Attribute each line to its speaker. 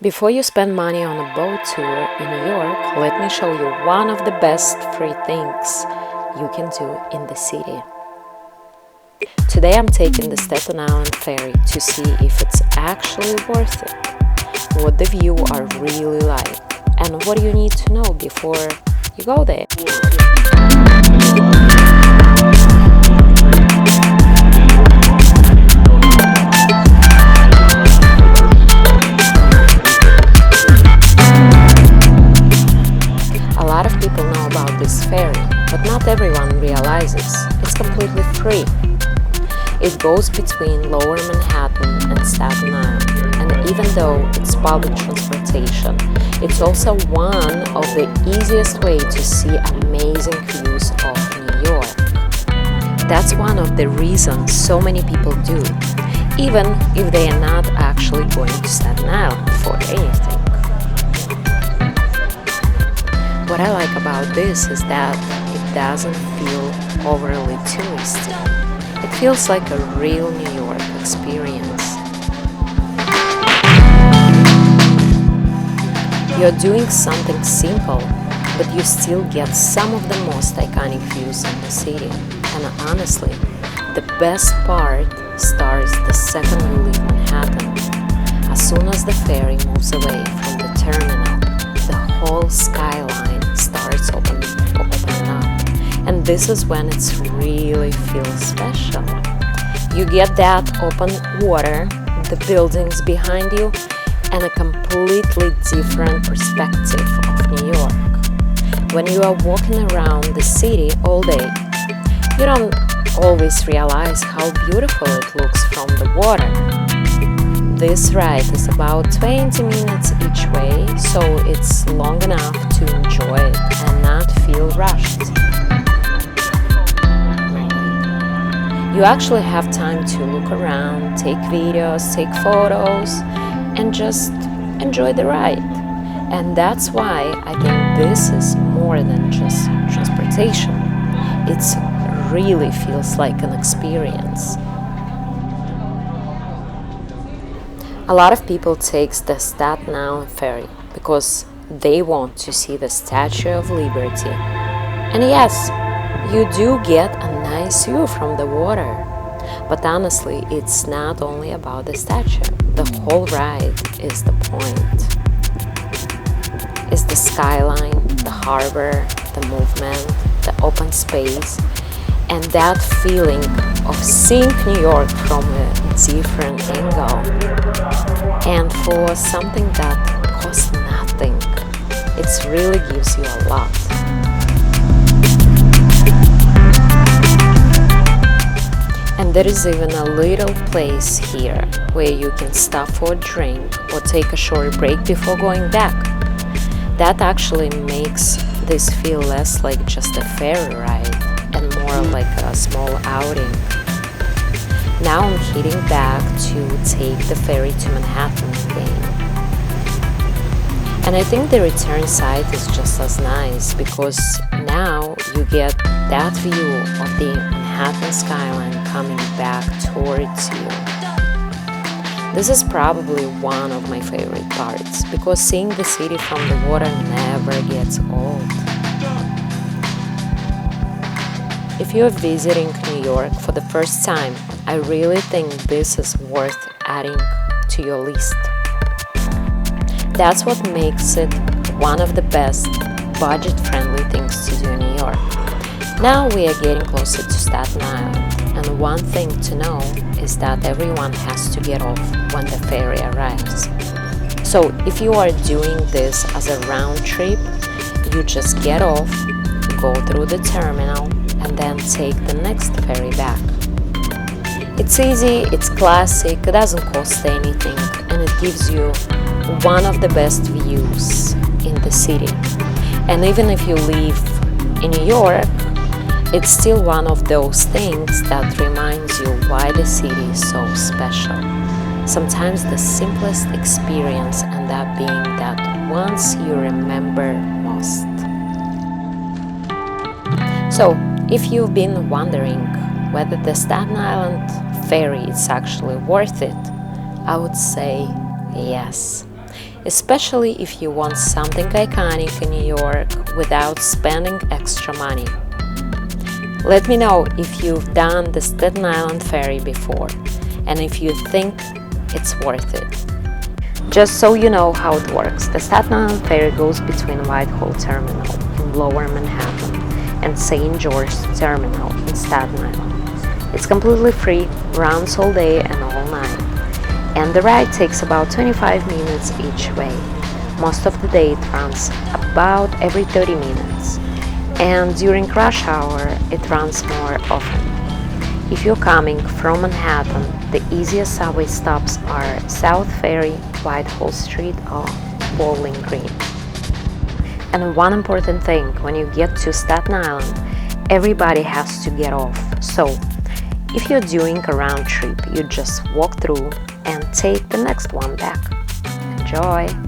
Speaker 1: Before you spend money on a boat tour in New York, let me show you one of the best free things you can do in the city. Today I'm taking the Staten Island Ferry to see if it's actually worth it, what the view are really like, and what you need to know before you go there. A lot of people know about this ferry, but not everyone realizes it's completely free. It goes between Lower Manhattan and Staten Island, and even though it's public transportation, it's also one of the easiest ways to see amazing views of New York. That's one of the reasons so many people do, even if they are not actually going to Staten Island for anything. What I like about this is that it doesn't feel overly touristy. It feels like a real New York experience. You're doing something simple, but you still get some of the most iconic views in the city. And honestly, the best part starts the second you leave Manhattan. As soon as the ferry moves away from the terminal, the whole skyline starts opening up. And this is when it really feels special. You get that open water, the buildings behind you, and a completely different perspective of New York. When you are walking around the city all day, you don't always realize how beautiful it looks from the water. This ride is about 20 minutes each way, so it's long enough to enjoy it and not feel rushed. You actually have time to look around, take videos, take photos, and just enjoy the ride. And that's why I think this is more than just transportation. It really feels like an experience. A lot of people take the Staten Island Ferry because they want to see the Statue of Liberty. And yes, you do get a nice view from the water. But honestly, it's not only about the statue. The whole ride is the point. It's the skyline, the harbor, the movement, the open space, and that feeling of seeing New York from a different angle. And for something that costs nothing, it really gives you a lot. And there is even a little place here where you can stop for a drink or take a short break before going back. That actually makes this feel less like just a ferry ride and more like a small outing. Now I'm heading back to take the ferry to Manhattan again. And I think the return side is just as nice because now you get that view of the Manhattan skyline coming back towards you. This is probably one of my favorite parts because seeing the city from the water never gets old. If you're visiting New York for the first time, I really think this is worth adding to your list. That's what makes it one of the best budget-friendly things to do in New York. Now we are getting closer to Staten Island, and one thing to know is that everyone has to get off when the ferry arrives. So if you are doing this as a round trip, you just get off, go through the terminal, and then take the next ferry back. It's easy, it's classic, it doesn't cost anything, and it gives you one of the best views in the city. And even if you live in New York, it's still one of those things that reminds you why the city is so special. Sometimes the simplest experience ends up being that ones you remember most. So, if you've been wondering whether the Staten Island Ferry is actually worth it, I would say yes. especially if you want something iconic in New York without spending extra money. Let me know if you've done the Staten Island Ferry before and if you think it's worth it. Just so you know how it works, the Staten Island Ferry goes between Whitehall Terminal in Lower Manhattan and St. George's Terminal in Staten Island. It's completely free, runs all day and all night, and the ride takes about 25 minutes each way. Most of the day it runs about every 30 minutes, and during rush hour it runs more often. If you're coming from Manhattan, the easiest subway stops are South Ferry, Whitehall Street, or Bowling Green. And one important thing, when you get to Staten Island, everybody has to get off. So, if you're doing a round trip, you just walk through and take the next one back. Enjoy!